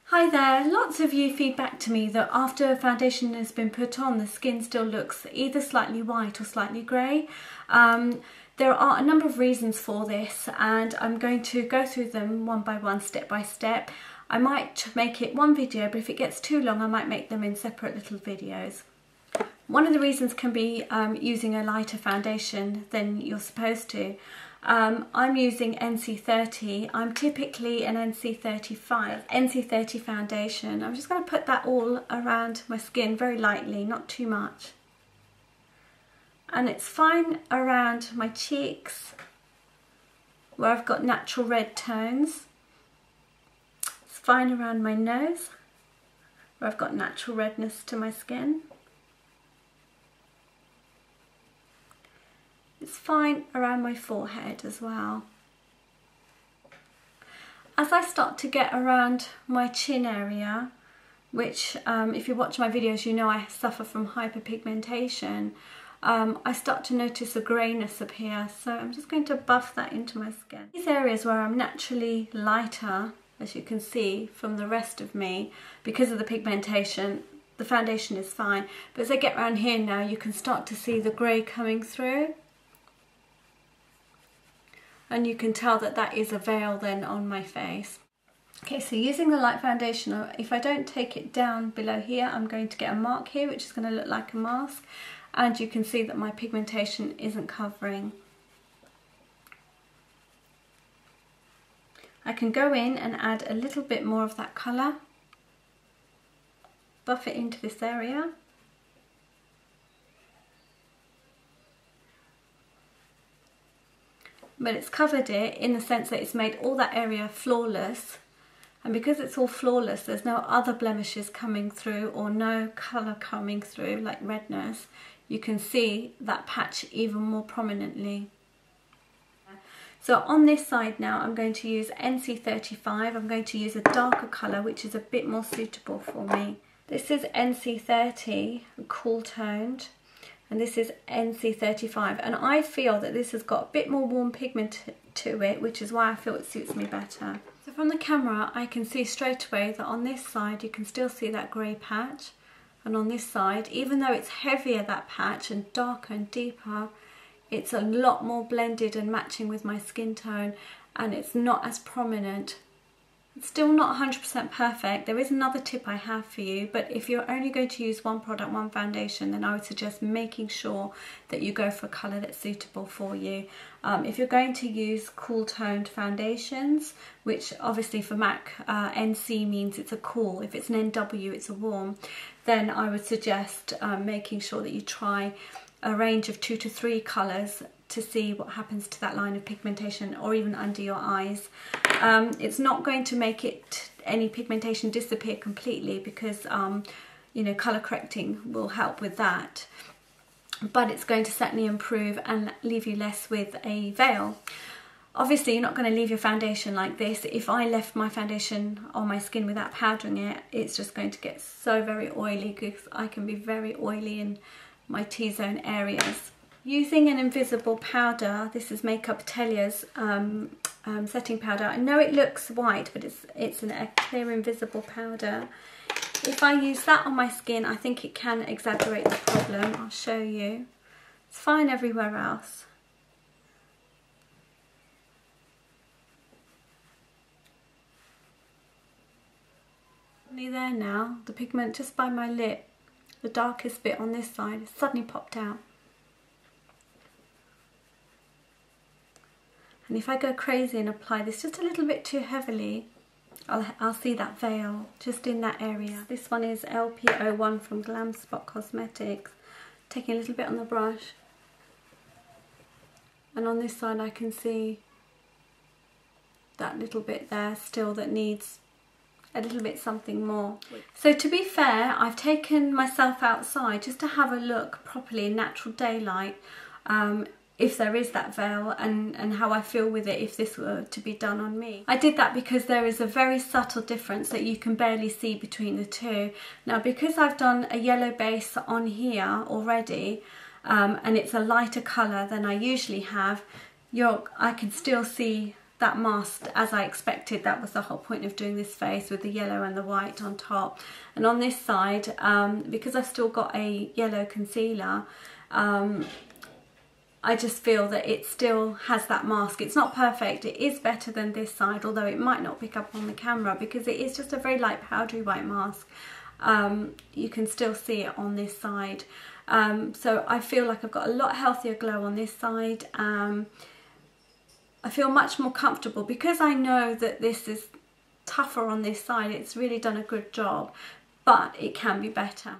Hi there, lots of you feedback to me that after foundation has been put on the skin still looks either slightly white or slightly grey. There are a number of reasons for this and I'm going to go through them one by one, step by step. I might make it one video, but if it gets too long I might make them in separate little videos. One of the reasons can be using a lighter foundation than you're supposed to. I'm using NC30. I'm typically an NC35. NC30 foundation. I'm just going to put that all around my skin very lightly, not too much. And it's fine around my cheeks where I've got natural red tones. It's fine around my nose where I've got natural redness to my skin. It's fine around my forehead as well. As I start to get around my chin area, which if you watch my videos you know I suffer from hyperpigmentation, I start to notice a greyness appear, so I'm just going to buff that into my skin. These areas where I'm naturally lighter, as you can see from the rest of me, because of the pigmentation, the foundation is fine, but as I get around here now you can start to see the grey coming through. And you can tell that that is a veil then on my face. Okay, so using the light foundation, if I don't take it down below here, I'm going to get a mark here, which is going to look like a mask. And you can see that my pigmentation isn't covering. I can go in and add a little bit more of that colour. Buff it into this area. But it's covered it in the sense that it's made all that area flawless, and because it's all flawless there's no other blemishes coming through or no colour coming through like redness. You can see that patch even more prominently. So on this side now I'm going to use NC35. I'm going to use a darker colour which is a bit more suitable for me. This is NC30, cool toned. And this is NC35, and I feel that this has got a bit more warm pigment to it, which is why I feel it suits me better. So from the camera I can see straight away that on this side you can still see that grey patch, and on this side, even though it's heavier, that patch, and darker and deeper, it's a lot more blended and matching with my skin tone, and it's not as prominent. It's still not 100% perfect. There is another tip I have for you, but if you're only going to use one product, one foundation, then I would suggest making sure that you go for a colour that's suitable for you. If you're going to use cool toned foundations, which obviously for MAC NC means it's a cool, if it's an NW it's a warm, then I would suggest making sure that you try a range of 2 to 3 colours to see what happens to that line of pigmentation, or even under your eyes. It's not going to make any pigmentation disappear completely because you know, colour correcting will help with that, but it's going to certainly improve and leave you less with a veil. Obviously you're not going to leave your foundation like this. If I left my foundation on my skin without powdering it, it's just going to get so very oily, because I can be very oily in my T-zone areas. Using an invisible powder, this is Makeup Atelier's setting powder. I know it looks white, but it's a clear invisible powder. If I use that on my skin, I think it can exaggerate the problem. I'll show you. It's fine everywhere else. Only there now, the pigment just by my lip, the darkest bit on this side, has suddenly popped out. And if I go crazy and apply this just a little bit too heavily, I'll see that veil just in that area. This one is LP01 from Glam Spot Cosmetics. Taking a little bit on the brush. And on this side I can see that little bit there still that needs a little bit something more. So to be fair, I've taken myself outside just to have a look properly in natural daylight, if there is that veil, and how I feel with it if this were to be done on me. I did that because there is a very subtle difference that you can barely see between the two. Now because I've done a yellow base on here already, and it's a lighter colour than I usually have, I can still see that masked as I expected. That was the whole point of doing this face, with the yellow and the white on top. And on this side, because I've still got a yellow concealer, I just feel that it still has that mask. It's not perfect. It is better than this side, although it might not pick up on the camera because it is just a very light powdery white mask. You can still see it on this side. So I feel like I've got a lot healthier glow on this side. I feel much more comfortable because I know that this is tougher on this side. It's really done a good job, but it can be better.